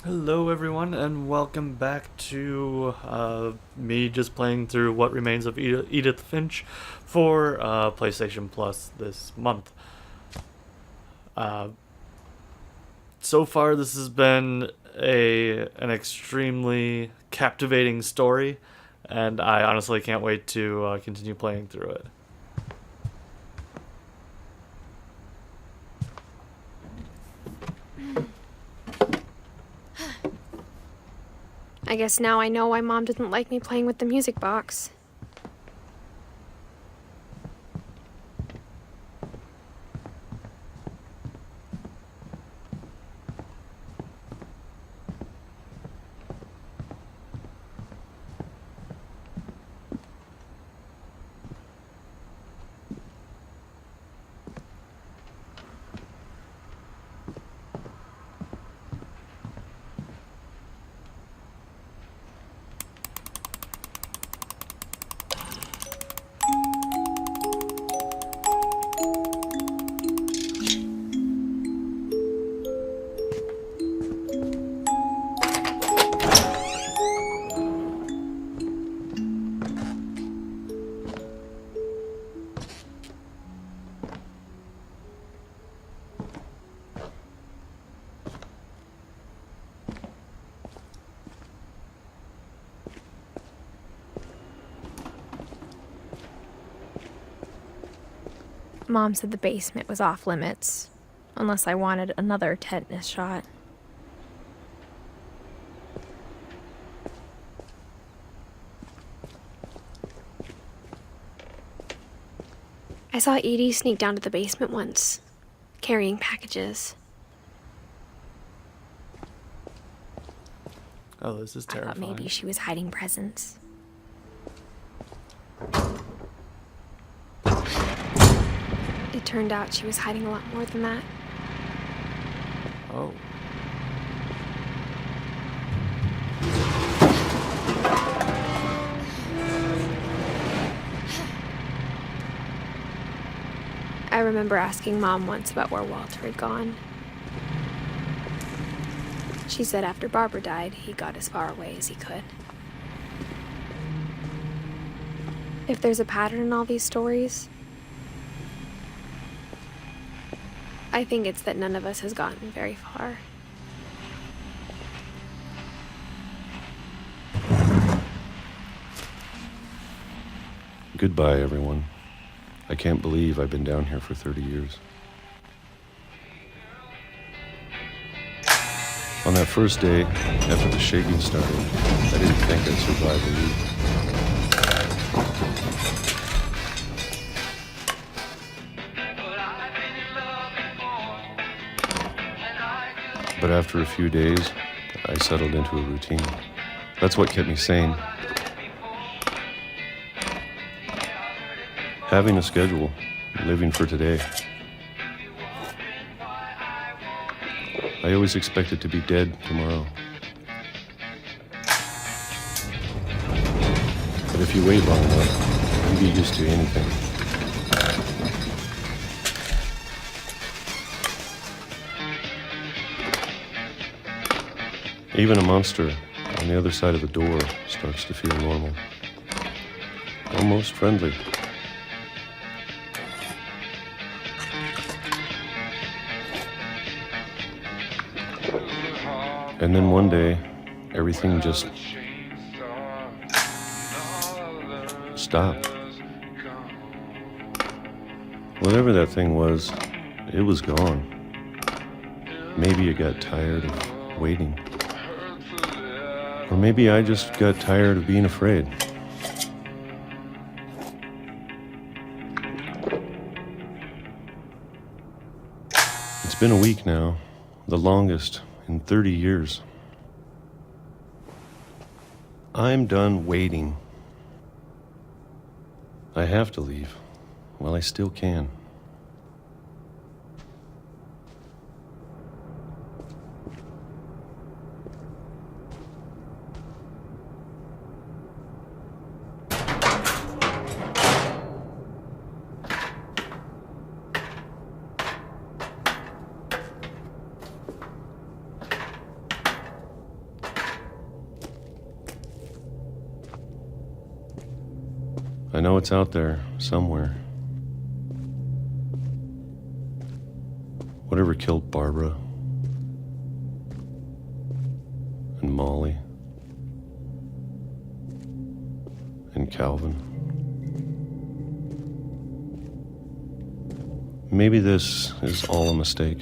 Hello, everyone, and welcome back to me just playing through What Remains of Edith Finch for PlayStation Plus this month. Uh, so far, this has been an extremely captivating story, and I honestly can't wait to continue playing through it. I guess now I know why Mom didn't like me playing with the music box. Mom said the basement was off limits, unless I wanted another tetanus shot. I saw Edie sneak down to the basement once, carrying packages. Oh, this is I terrifying. thought maybe she was hiding presents. It turned out she was hiding a lot more than that. Oh. I remember asking Mom once about where Walter had gone. She said after Barbara died, he got as far away as he could. If there's a pattern in all these stories, I think it's that none of us has gotten very far. Goodbye, everyone. I can't believe I've been down here for 30 years. On that first day, after the shaking started, I didn't think I'd survive a week. But after a few days, I settled into a routine. That's what kept me sane. Having a schedule, living for today. I always expected to be dead tomorrow. But if you wait long enough, you get used to anything. Even a monster on the other side of the door starts to feel normal. Almost friendly. And then one day, everything just stopped. Whatever that thing was, it was gone. Maybe it got tired of waiting. Or maybe I just got tired of being afraid. It's been a week now, the longest in 30 years. I'm done waiting. I have to leave while I still can. I know it's out there, somewhere. Whatever killed Barbara and Molly and Calvin. Maybe this is all a mistake.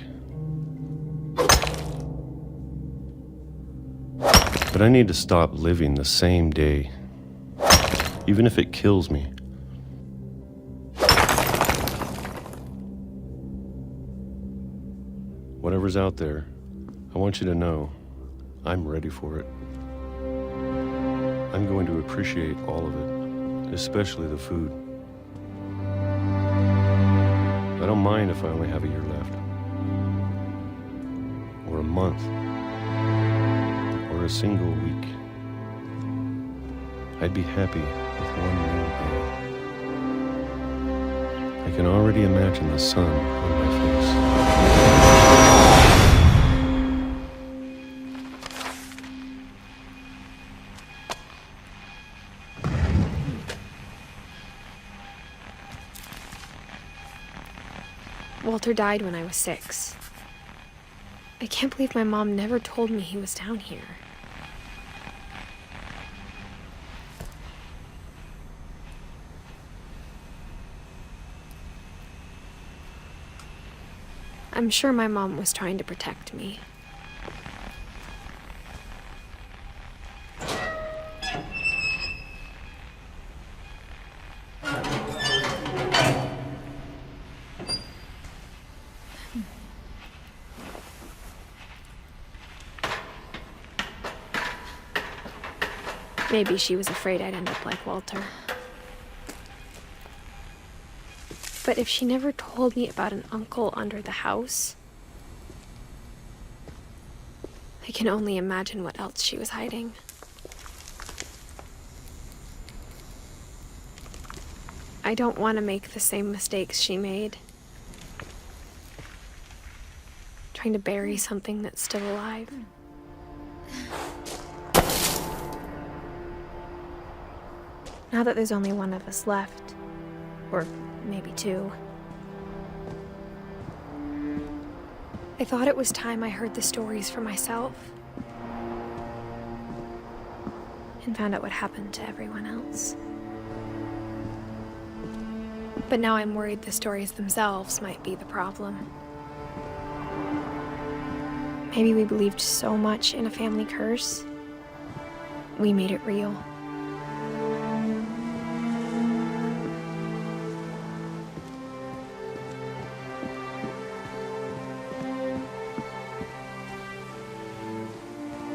But I need to stop living the same day, even if it kills me. Whatever's out there, I want you to know I'm ready for it. I'm going to appreciate all of it, especially the food. I don't mind if I only have a year left, or a month, or a single week. I'd be happy with one new day. I can already imagine the sun on my face. Walter died when I was 6. I can't believe my mom never told me he was down here. I'm sure my mom was trying to protect me. Maybe she was afraid I'd end up like Walter. But if she never told me about an uncle under the house, I can only imagine what else she was hiding. I don't want to make the same mistakes she made. Trying to bury something that's still alive. Now that there's only one of us left, or maybe 2, I thought it was time I heard the stories for myself and found out what happened to everyone else. But now I'm worried the stories themselves might be the problem. Maybe we believed so much in a family curse, we made it real.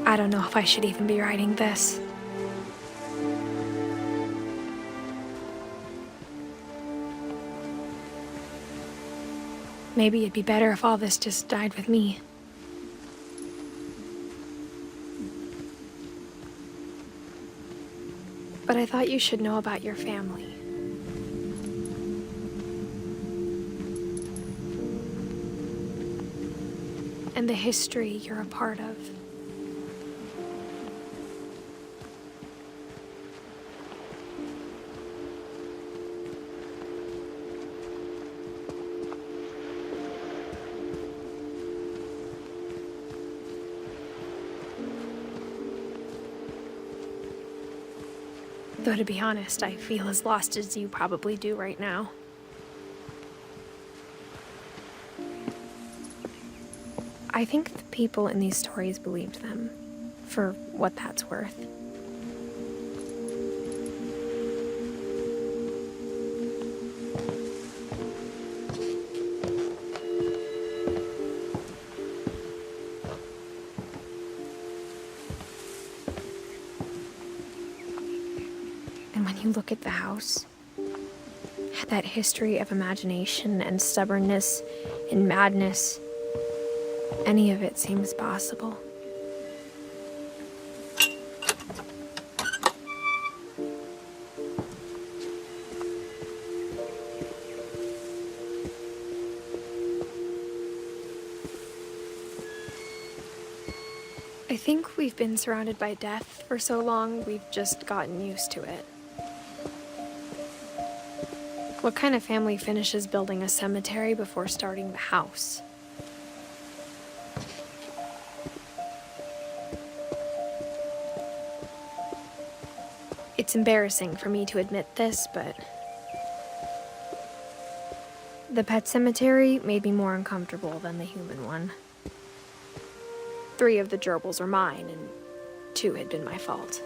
I don't know if I should even be writing this. Maybe it'd be better if all this just died with me. But I thought you should know about your family. And the history you're a part of. Though to be honest, I feel as lost as you probably do right now. I think the people in these stories believed them, for what that's worth. And when you look at the house, that history of imagination and stubbornness and madness, any of it seems possible. I think we've been surrounded by death for so long, we've just gotten used to it. What kind of family finishes building a cemetery before starting the house? It's embarrassing for me to admit this, but the pet cemetery made me more uncomfortable than the human one. 3 of the gerbils were mine, and 2 had been my fault.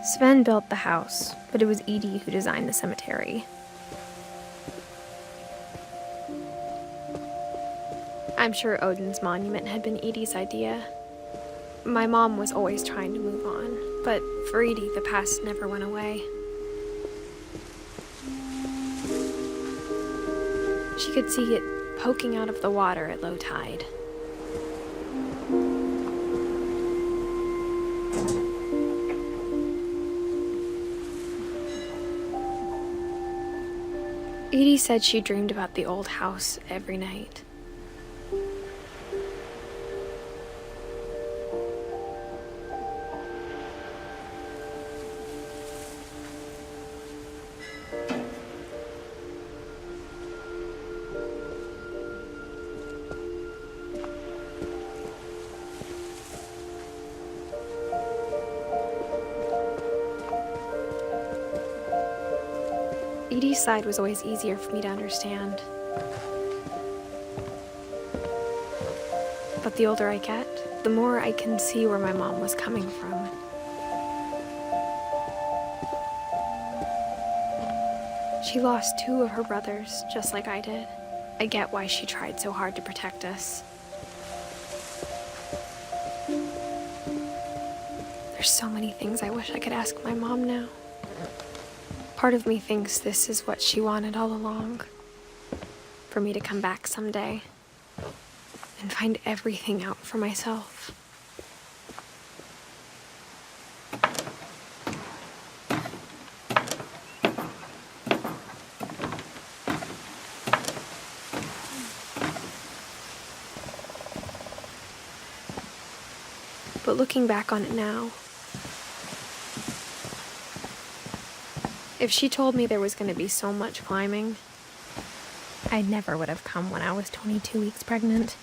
Sven built the house, but it was Edie who designed the cemetery. I'm sure Odin's monument had been Edie's idea. My mom was always trying to move on, but for Edie, the past never went away. She could see it poking out of the water at low tide. Edie said she dreamed about the old house every night. Edie's side was always easier for me to understand. But the older I get, the more I can see where my mom was coming from. She lost 2 of her brothers, just like I did. I get why she tried so hard to protect us. There's so many things I wish I could ask my mom now. Part of me thinks this is what she wanted all along. For me to come back someday and find everything out for myself. But looking back on it now, if she told me there was going to be so much climbing, I never would have come when I was 22 weeks pregnant.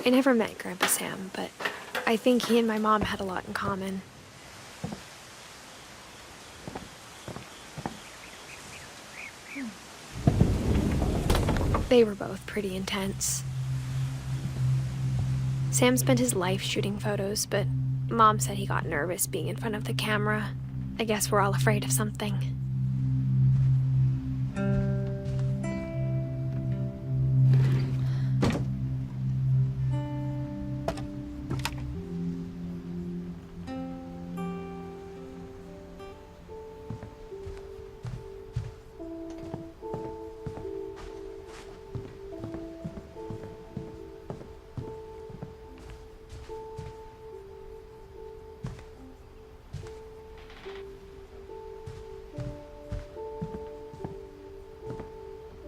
I never met Grandpa Sam, but I think he and my mom had a lot in common. They were both pretty intense. Sam spent his life shooting photos, but Mom said he got nervous being in front of the camera. I guess we're all afraid of something.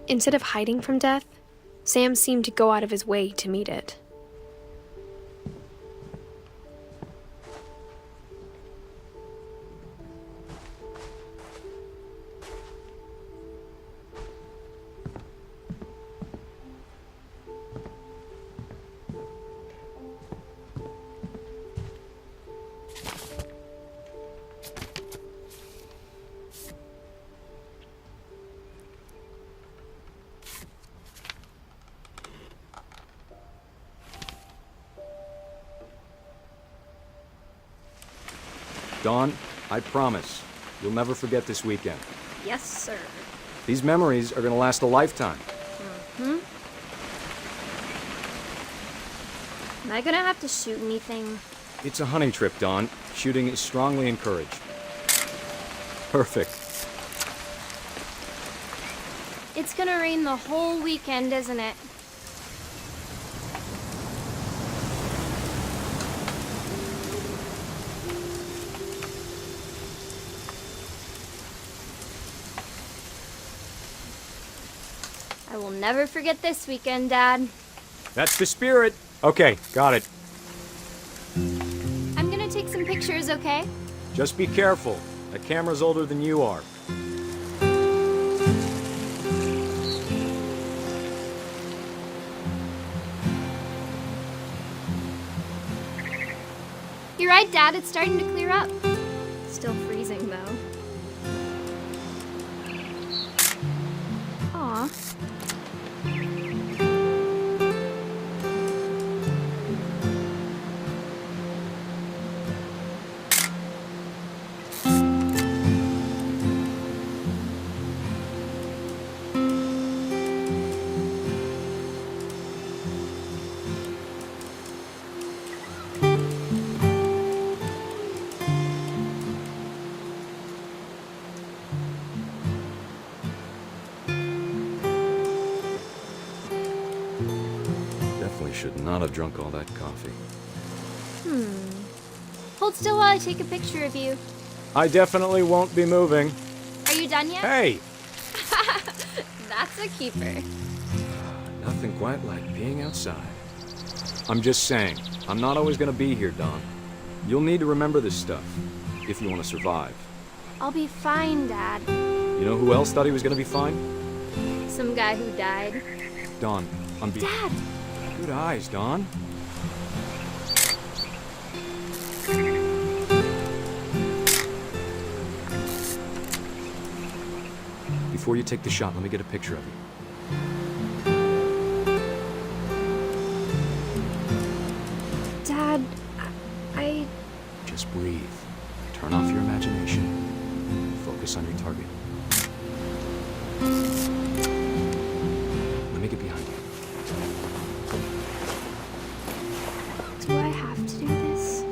Instead of hiding from death, Sam seemed to go out of his way to meet it. Dawn, I promise, you'll never forget this weekend. Yes, sir. These memories are gonna last a lifetime. Am I gonna have to shoot anything? It's a hunting trip, Dawn. Shooting is strongly encouraged. Perfect. It's gonna rain the whole weekend, isn't it? I will never forget this weekend, Dad. That's the spirit. Okay, got it. I'm gonna take some pictures, okay? Just be careful. That camera's older than you are. You're right, Dad. It's starting to clear up. Still freezing, though. Aw. Definitely should not have drunk all that coffee. Hold still while I take a picture of you. I definitely won't be moving. Are you done yet? Hey! That's a keeper. Nothing quite like being outside. I'm just saying, I'm not always gonna be here, Don. You'll need to remember this stuff, if you want to survive. I'll be fine, Dad. You know who else thought he was gonna be fine? Some guy who died. Don, Dad! Good eyes, Don. Before you take the shot, let me get a picture of you. Dad, I... Just breathe. Turn off your imagination. Focus on your target. Let me get behind you. Do I have to do this?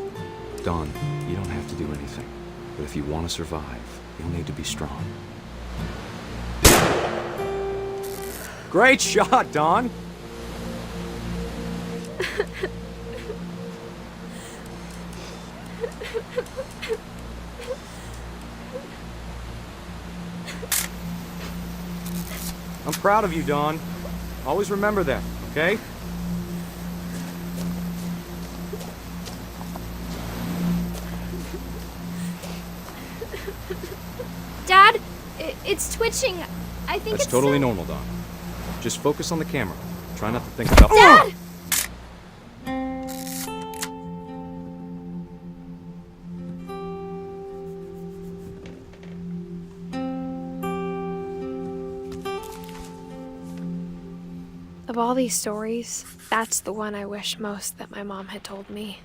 Don, you don't have to do anything. But if you want to survive, you'll need to be strong. Great shot, Don! I'm proud of you, Don. Always remember that, okay? Dad, it's twitching. I think That's it's totally some- normal, Don. Just focus on the camera. Try not to think about— Dad! Of all these stories, that's the one I wish most that my mom had told me.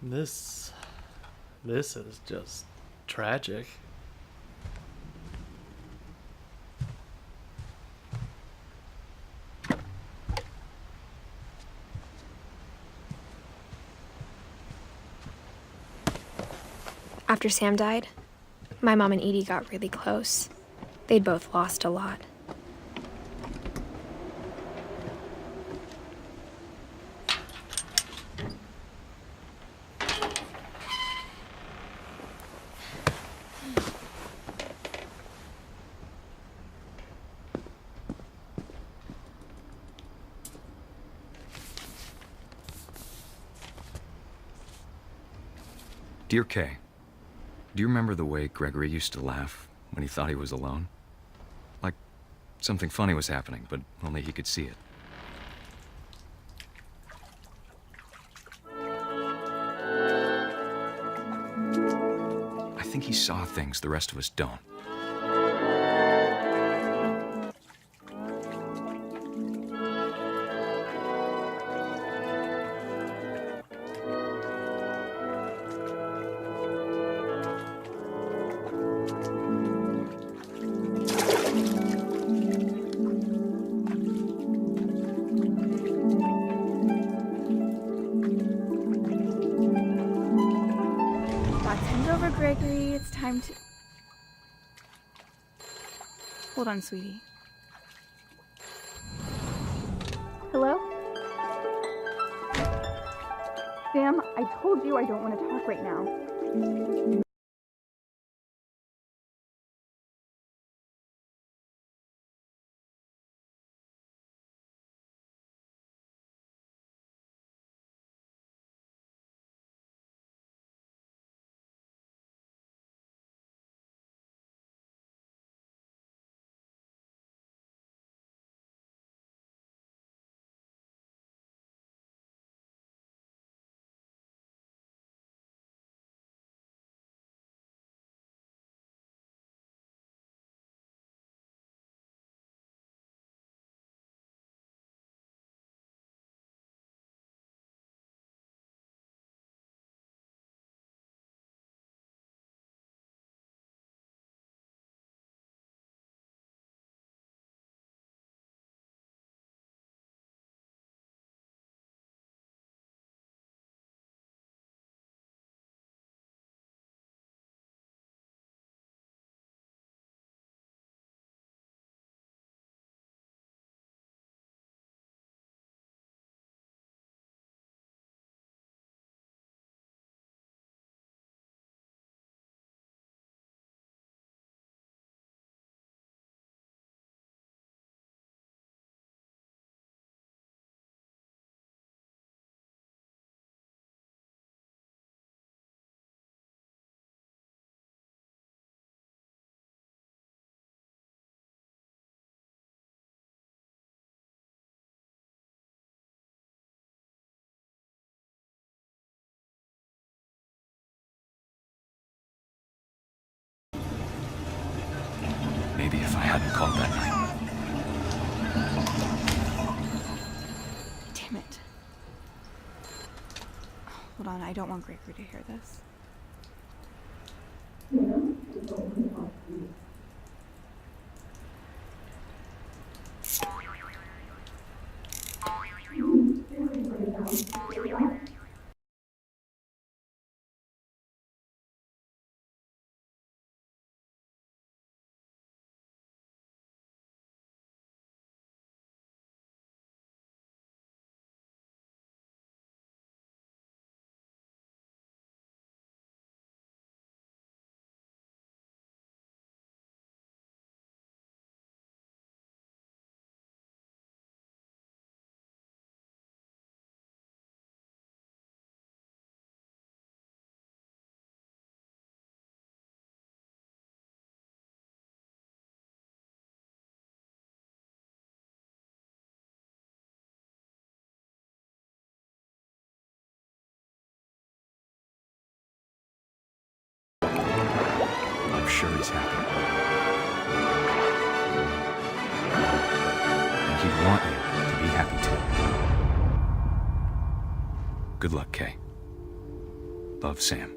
This is just tragic. After Sam died, my mom and Edie got really close. They'd both lost a lot. Dear Kay, do you remember the way Gregory used to laugh when he thought he was alone? Like something funny was happening, but only he could see it. I think he saw things the rest of us don't. Gregory, it's time to... Hold on, sweetie. Hello? Sam, I told you I don't want to talk right now. Maybe if I hadn't called that night. Damn it. Hold on, I don't want Gregory to hear this. I'm sure he's happy. And he'd want you to be happy too. Good luck, Kay. Love, Sam.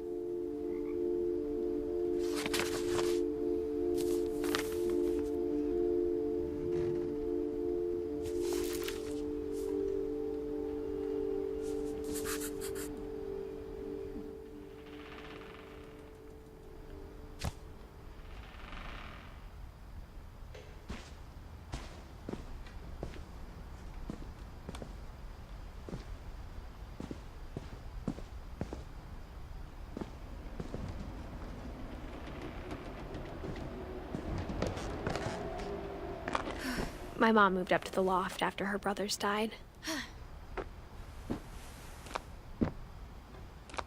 My mom moved up to the loft after her brothers died.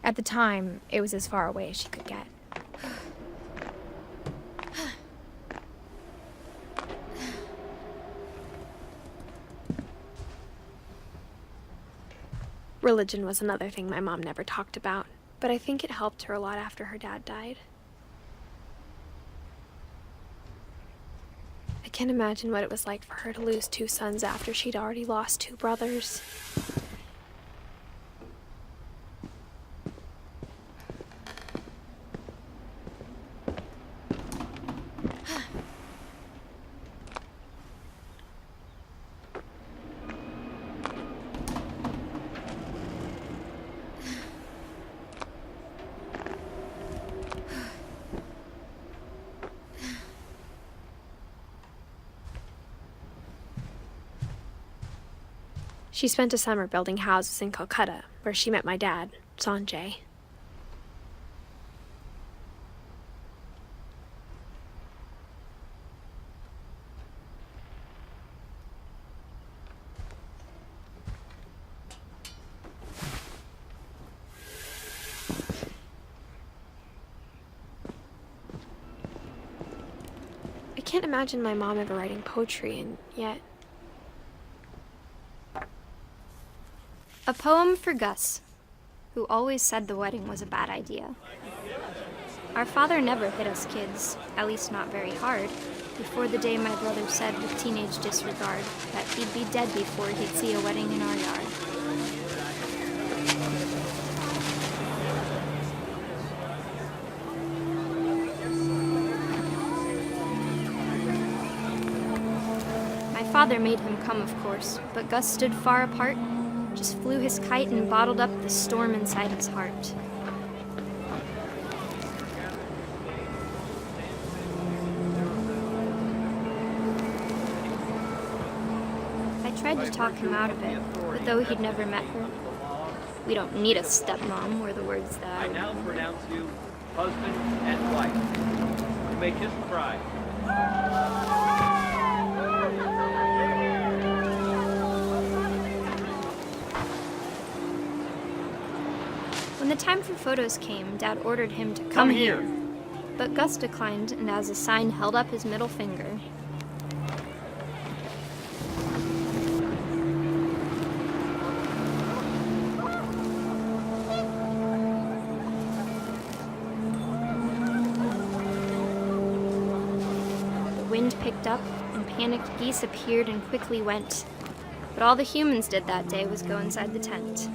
At the time, it was as far away as she could get. Religion was another thing my mom never talked about, but I think it helped her a lot after her dad died. I can't imagine what it was like for her to lose 2 sons after she'd already lost 2 brothers. She spent a summer building houses in Calcutta, where she met my dad, Sanjay. I can't imagine my mom ever writing poetry, and yet... A poem for Gus, who always said the wedding was a bad idea. Our father never hit us kids, at least not very hard, before the day my brother said with teenage disregard that he'd be dead before he'd see a wedding in our yard. My father made him come, of course, but Gus stood far apart, just flew his kite and bottled up the storm inside his heart. I tried to talk him out of it, but though he'd never met her, "We don't need a stepmom," were the words that I now pronounce you husband and wife. You may kiss the bride. When the time for photos came, Dad ordered him to come here. But Gus declined, and as a sign held up his middle finger. The wind picked up, and panicked geese appeared and quickly went. But all the humans did that day was go inside the tent.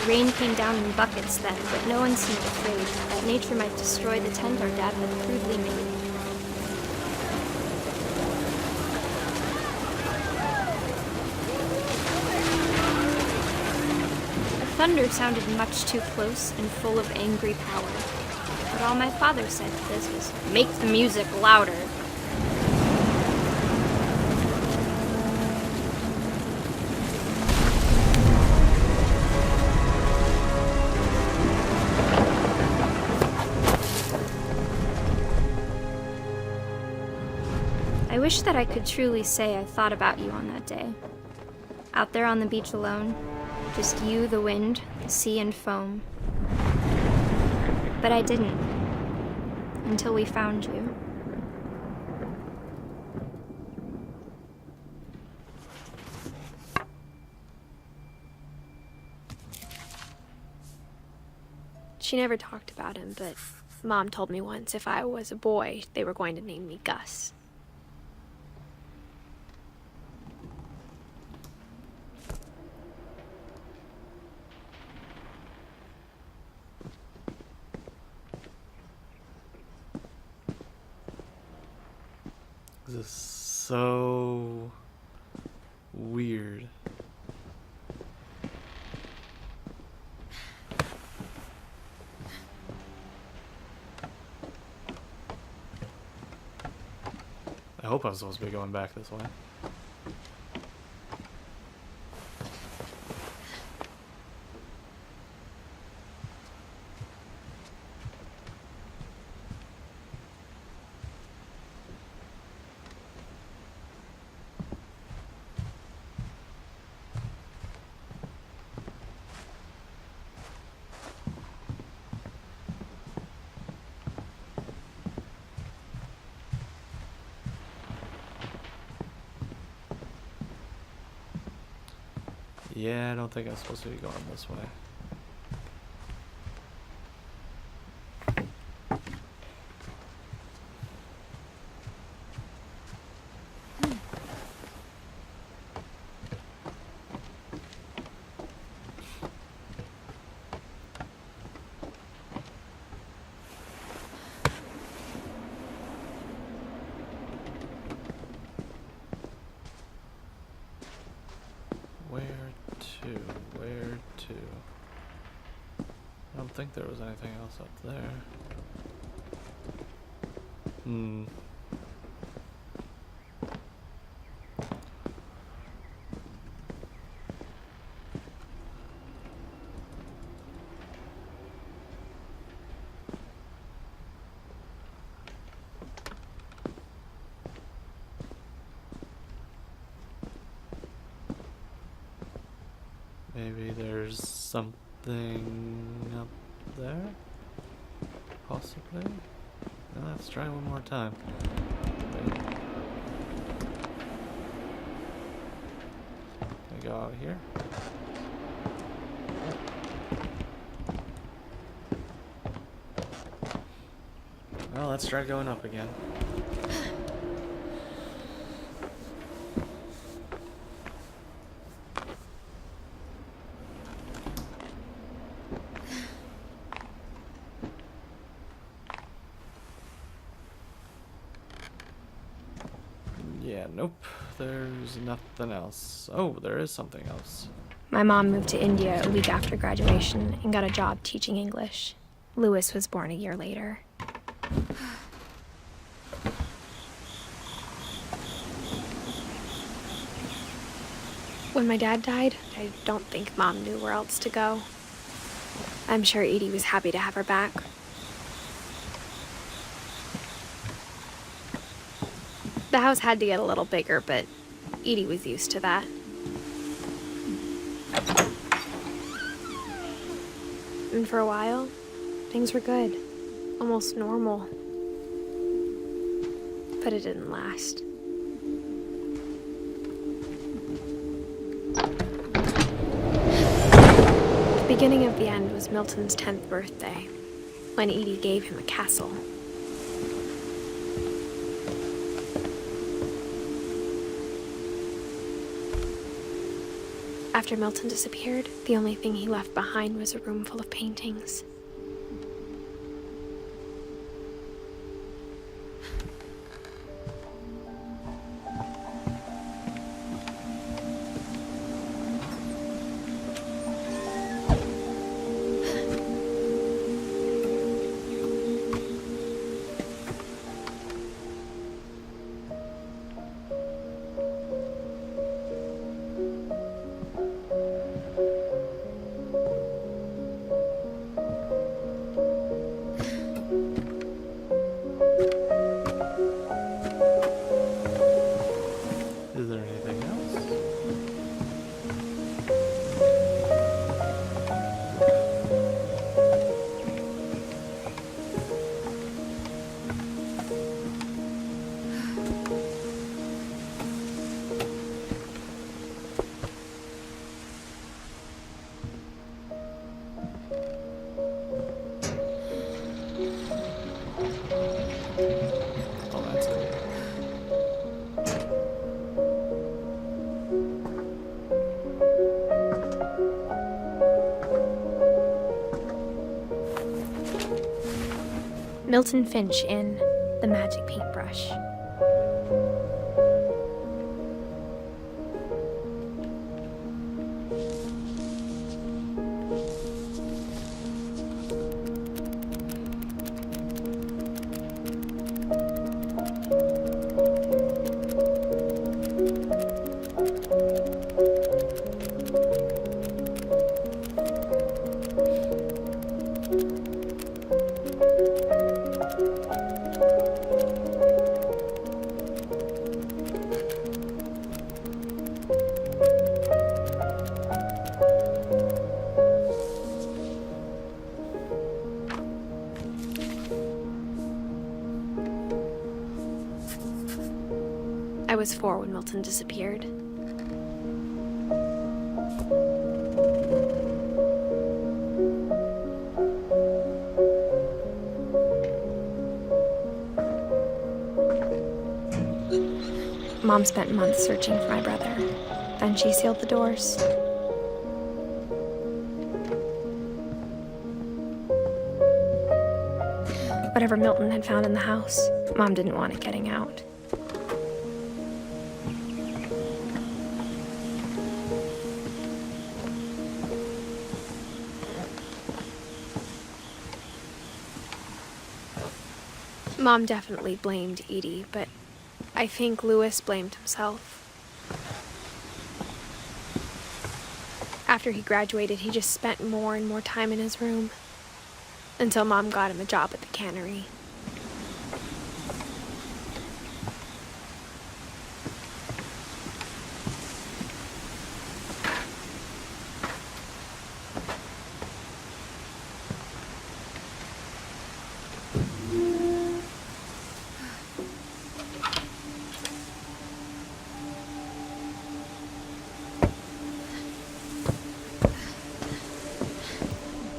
Rain came down in buckets then, but no one seemed afraid that nature might destroy the tent our dad had crudely made. The thunder sounded much too close and full of angry power, but all my father said to this was, "Make the music louder." I wish that I could truly say I thought about you on that day. Out there on the beach alone, just you, the wind, the sea, and foam. But I didn't, until we found you. She never talked about him, but Mom told me once if I was a boy, they were going to name me Gus. This is so weird. I hope I'm supposed to be going back this way. Yeah, I don't think I'm supposed to be going this way. Where to? Where to? don't think there was anything else up there. Hmm. Maybe there's something up there? Possibly? Let's try one more time. Can we go out here? Well, let's try going up again. Yeah, nope. There's nothing else. Oh, there is something else. My mom moved to India a week after graduation and got a job teaching English. Louis was born a year later. When my dad died, I don't think Mom knew where else to go. I'm sure Edie was happy to have her back. The house had to get a little bigger, but Edie was used to that. And for a while, things were good. Almost normal. But it didn't last. The beginning of the end was Milton's 10th birthday, when Edie gave him a castle. After Milton disappeared, the only thing he left behind was a room full of paintings. Is there anything else? Oh, that's cool. Milton Finch in The Magic Paintbrush. I was 4 when Milton disappeared. Mom spent months searching for my brother. Then she sealed the doors. Whatever Milton had found in the house, Mom didn't want it getting out. Mom definitely blamed Edie, but I think Louis blamed himself. After he graduated, he just spent more and more time in his room, until Mom got him a job at the cannery.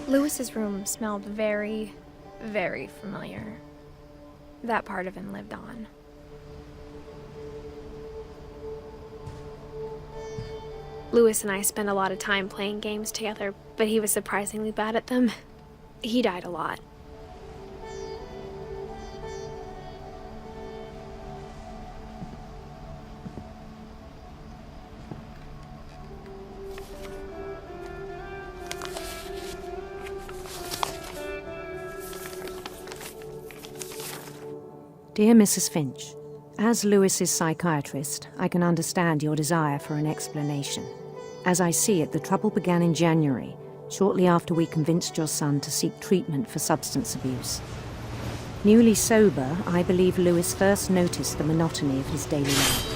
Louis's room smelled very, very familiar. That part of him lived on. Louis and I spent a lot of time playing games together, but he was surprisingly bad at them. He died a lot. Dear Mrs. Finch, as Lewis's psychiatrist, I can understand your desire for an explanation. As I see it, the trouble began in January, shortly after we convinced your son to seek treatment for substance abuse. Newly sober, I believe Lewis first noticed the monotony of his daily life.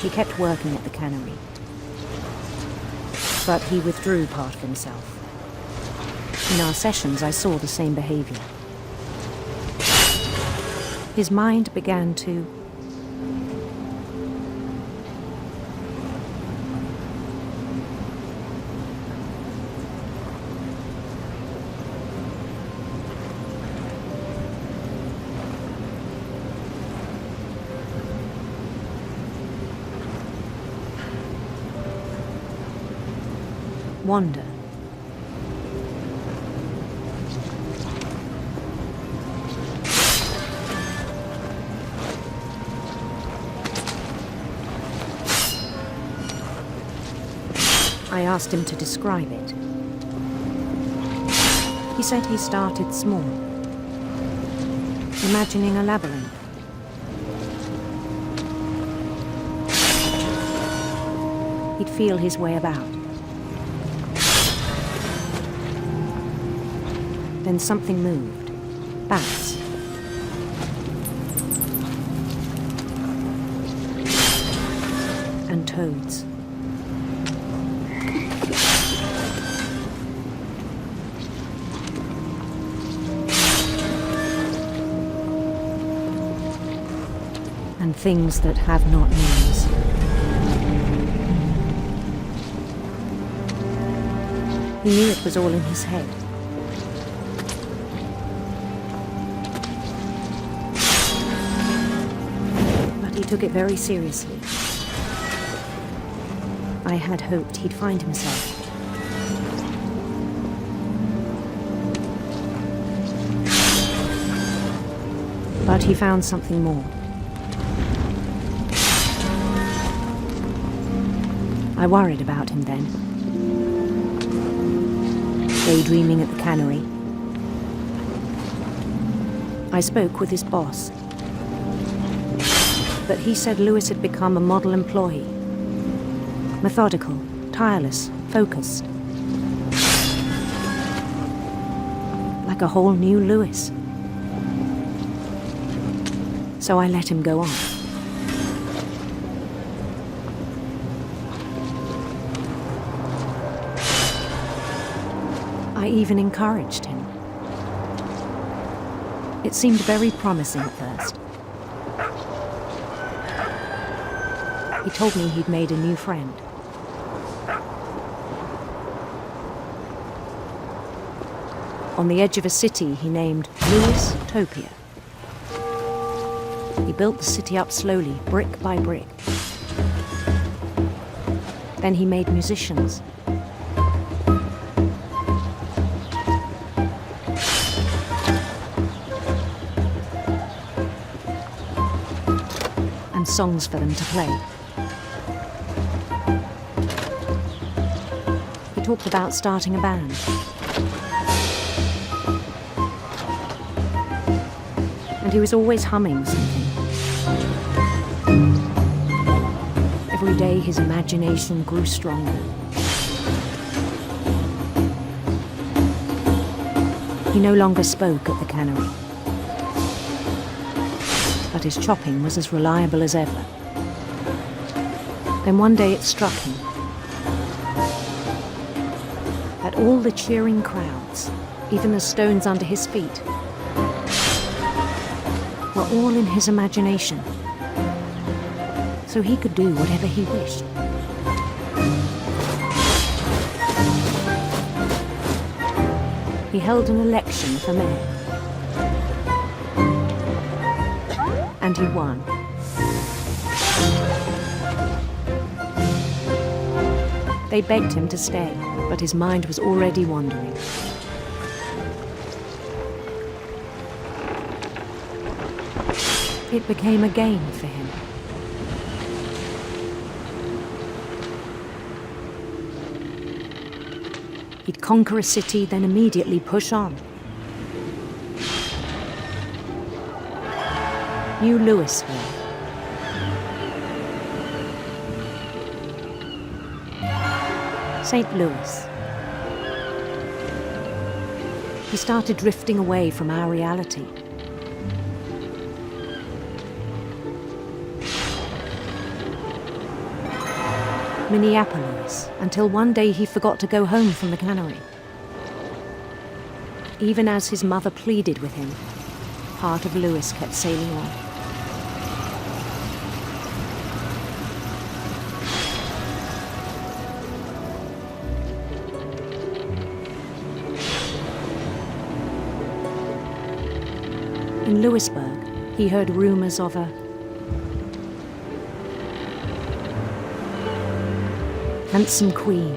He kept working at the cannery, but he withdrew part of himself. In our sessions, I saw the same behavior. His mind began to wander. I asked him to describe it. He said he started small, imagining a labyrinth. He'd feel his way about. Then something moved. Bats. And toads. And things that have not names. He knew it was all in his head. But he took it very seriously. I had hoped he'd find himself. But he found something more. I worried about him then. Daydreaming at the cannery. I spoke with his boss. But he said Lewis had become a model employee. Methodical, tireless, focused. Like a whole new Lewis. So I let him go on. I even encouraged him. It seemed very promising at first. He told me he'd made a new friend. On the edge of a city he named Lewis Topia. He built the city up slowly, brick by brick. Then he made musicians. And songs for them to play. He talked about starting a band. And he was always humming something. Every day his imagination grew stronger. He no longer spoke at the cannery, but his chopping was as reliable as ever. Then one day it struck him that all the cheering crowds, even the stones under his feet, were all in his imagination, so he could do whatever he wished. He held an election for mayor, and he won. They begged him to stay, but his mind was already wandering. It became a game for him. He'd conquer a city, then immediately push on. New Louisville. St. Louis. He started drifting away from our reality. Minneapolis, until one day he forgot to go home from the cannery. Even as his mother pleaded with him, part of Louis kept sailing on. In Louisburg, he heard rumors of a handsome queen.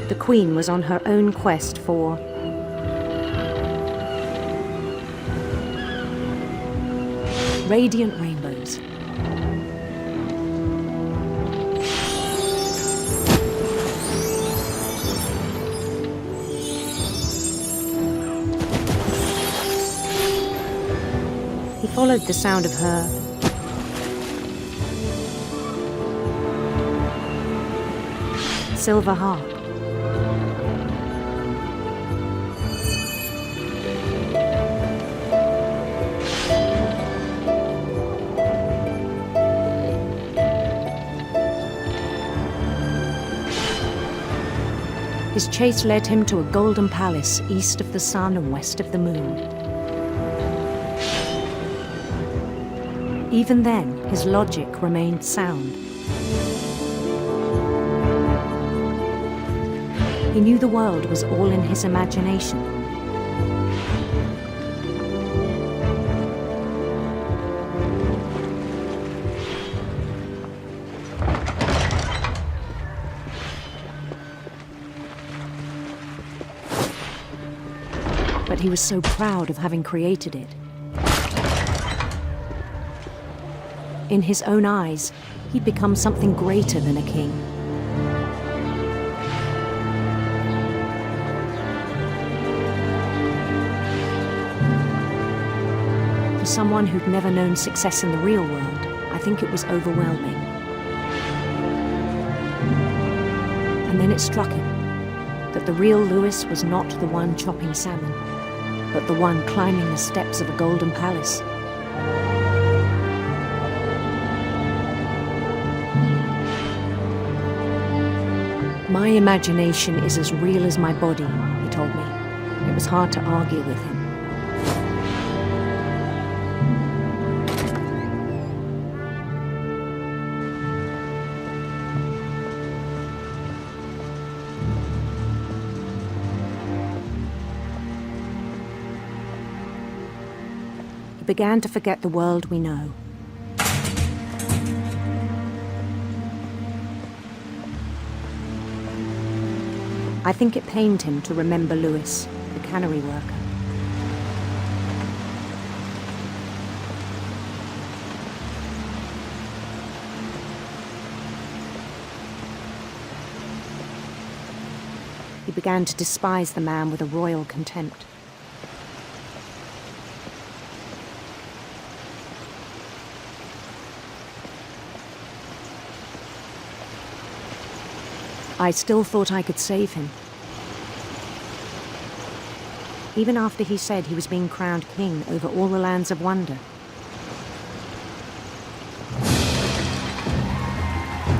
The queen was on her own quest for radiant rainbows. He followed the sound of her silver harp. His chase led him to a golden palace east of the sun and west of the moon. Even then, his logic remained sound. He knew the world was all in his imagination. But he was so proud of having created it. In his own eyes, he'd become something greater than a king. For someone who'd never known success in the real world, I think it was overwhelming. And then it struck him that the real Louis was not the one chopping salmon, but the one climbing the steps of a golden palace. My imagination is as real as my body, he told me. It was hard to argue with him. He began to forget the world we know. I think it pained him to remember Louis. the cannery worker. He began to despise the man with a royal contempt. I still thought I could save him. Even after he said he was being crowned king over all the lands of wonder.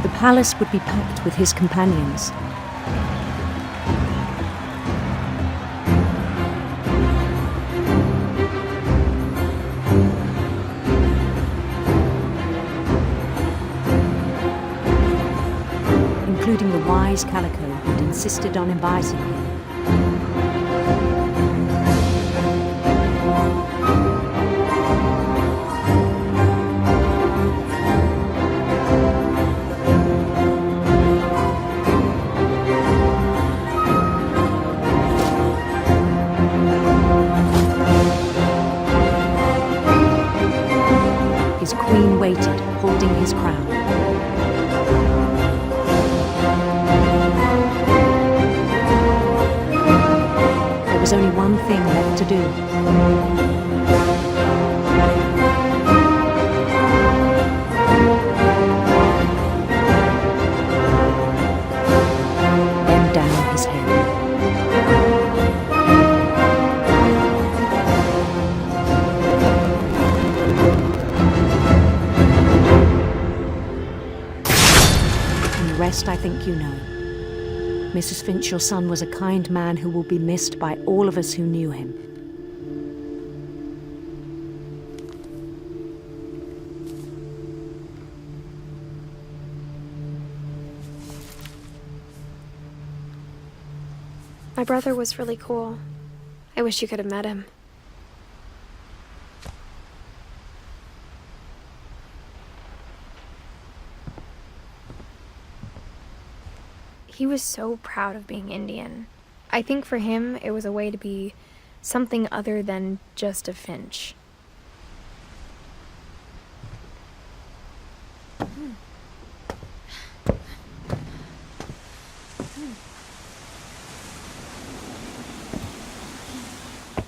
The palace would be packed with his companions. Including the wise Calico who'd insisted on inviting him. His queen waited, holding his crown. There was only one thing left to do. Bend down his head. And the rest I think you know. Mrs. Finch, your son was a kind man who will be missed by all of us who knew him. My brother was really cool. I wish you could have met him. He was so proud of being Indian. I think for him, it was a way to be something other than just a Finch.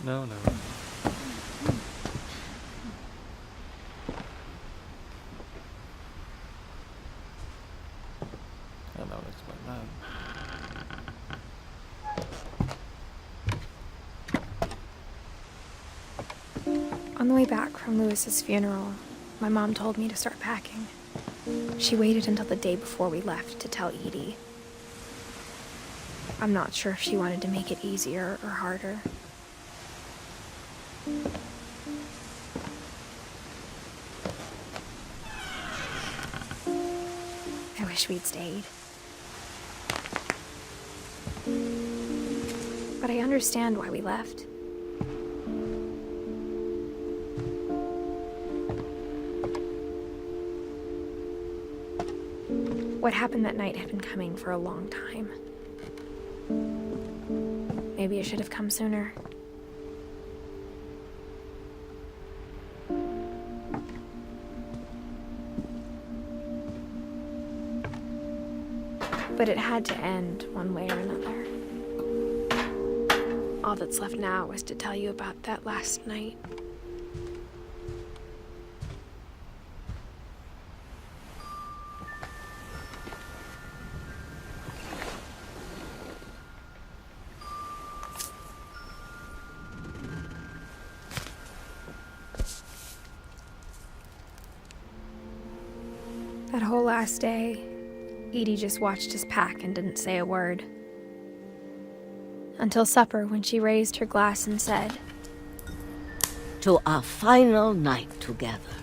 No, no. I don't explain that. On the way back from Lewis's funeral, my mom told me to start packing. She waited until the day before we left to tell Edie. I'm not sure if she wanted to make it easier or harder. I wish we'd stayed. But I understand why we left. What happened that night had been coming for a long time. Maybe it should have come sooner. But it had to end one way or another. All that's left now is to tell you about that last night. That whole last day, Edie just watched us pack and didn't say a word. Until supper, when she raised her glass and said, "To our final night together,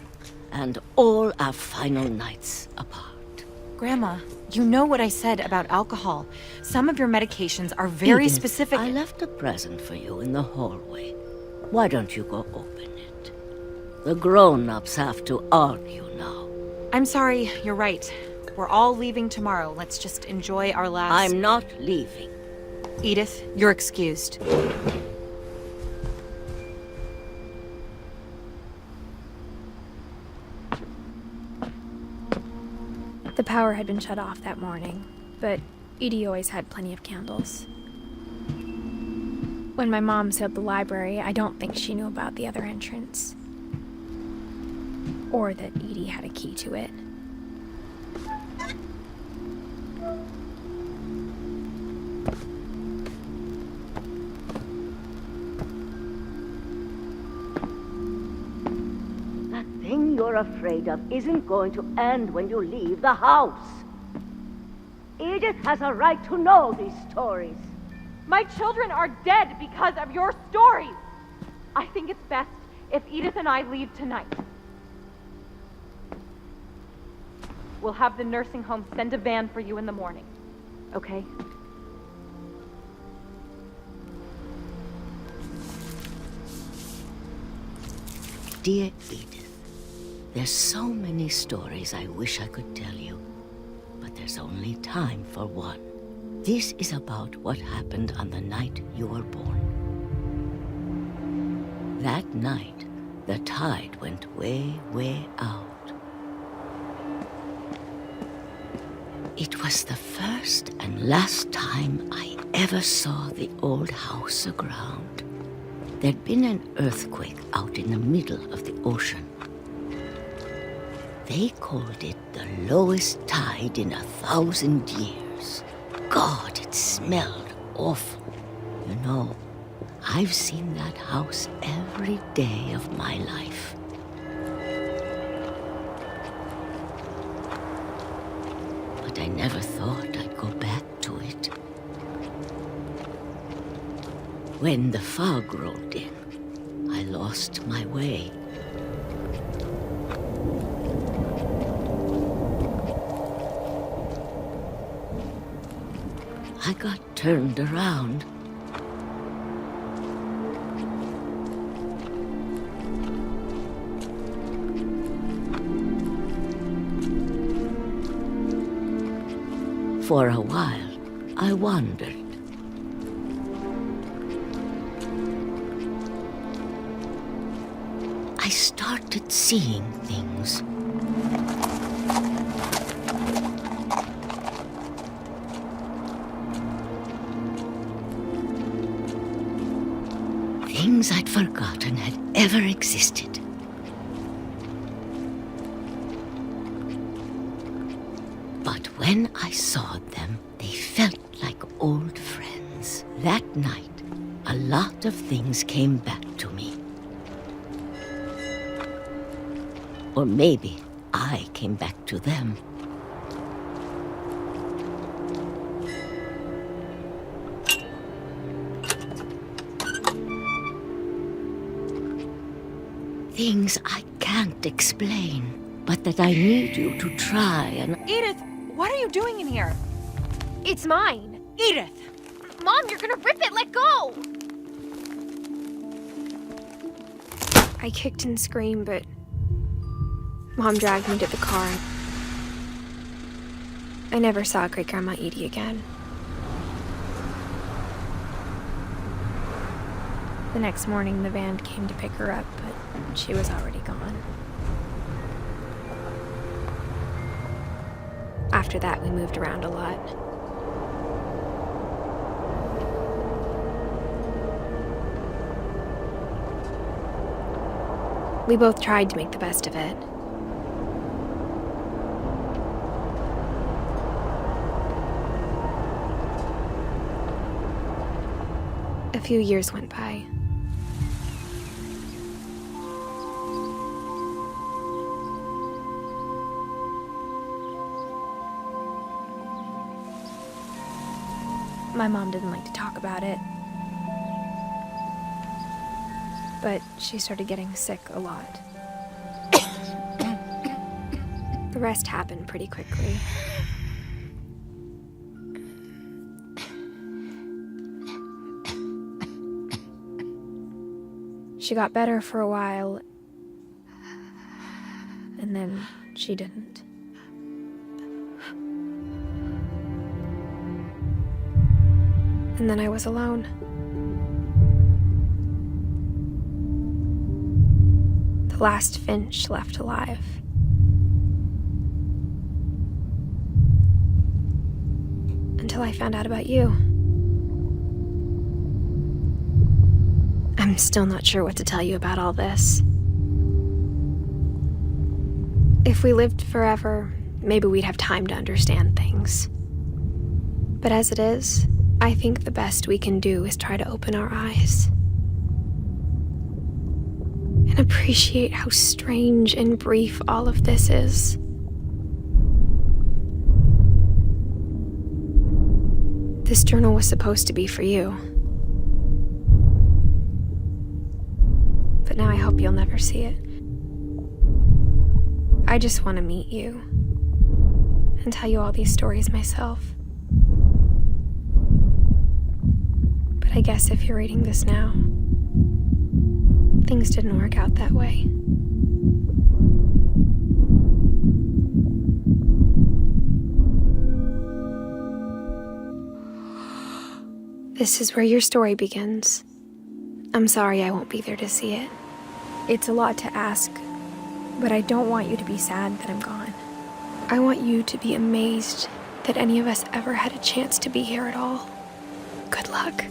and all our final nights apart." Grandma, you know what I said about alcohol. Some of your medications are very Edith, specific. I left a present for you in the hallway. Why don't you go open it? The grown-ups have to argue now. I'm sorry, you're right. We're all leaving tomorrow. Let's just enjoy our last... I'm not leaving. Edith, you're excused. power had been shut off that morning, but Edie always had plenty of candles. When my mom sealed the library, I don't think she knew about the other entrance. Or that Edie had a key to it. That thing you're afraid of isn't going to end when you leave the house. Edith has a right to know these stories. My children are dead because of your stories. I think it's best if Edith and I leave tonight. We'll have the nursing home send a van for you in the morning, okay? Dear Edith, there's so many stories I wish I could tell you, but there's only time for one. This is about what happened on the night you were born. That night, the tide went way, way out. It was the first and last time I ever saw the old house aground. There'd been an earthquake out in the middle of the ocean. They called it the lowest tide in 1,000 years. God, it smelled awful. You know, I've seen that house every day of my life. But I never thought I'd go back to it. When the fog rolled in, I lost my way. I got turned around. For a while, I wandered. I started seeing things. Things I'd forgotten had ever existed. But when I saw them, they felt like old friends. That night, a lot of things came back to me. Or maybe I came back to them. Things I can't explain, but that I need you to try and... Edith, what are you doing in here? It's mine! Edith! Mom, you're gonna rip it! Let go! I kicked and screamed, but Mom dragged me to the car. I never saw Great-Grandma Edie again. The next morning, the van came to pick her up, but she was already gone. After that, we moved around a lot. We both tried to make the best of it. A few years went by. My mom didn't like to talk about it, but she started getting sick a lot. The rest happened pretty quickly. She got better for a while, and then she didn't. And then I was alone. The last Finch left alive. until I found out about you. I'm still not sure what to tell you about all this. If we lived forever, maybe we'd have time to understand things. But as it is, I think the best we can do is try to open our eyes and appreciate how strange and brief all of this is. This journal was supposed to be for you. But now I hope you'll never see it. I just want to meet you and tell you all these stories myself. But I guess if you're reading this now, things didn't work out that way. This is where your story begins. I'm sorry I won't be there to see it. It's a lot to ask, but I don't want you to be sad that I'm gone. I want you to be amazed that any of us ever had a chance to be here at all. Good luck.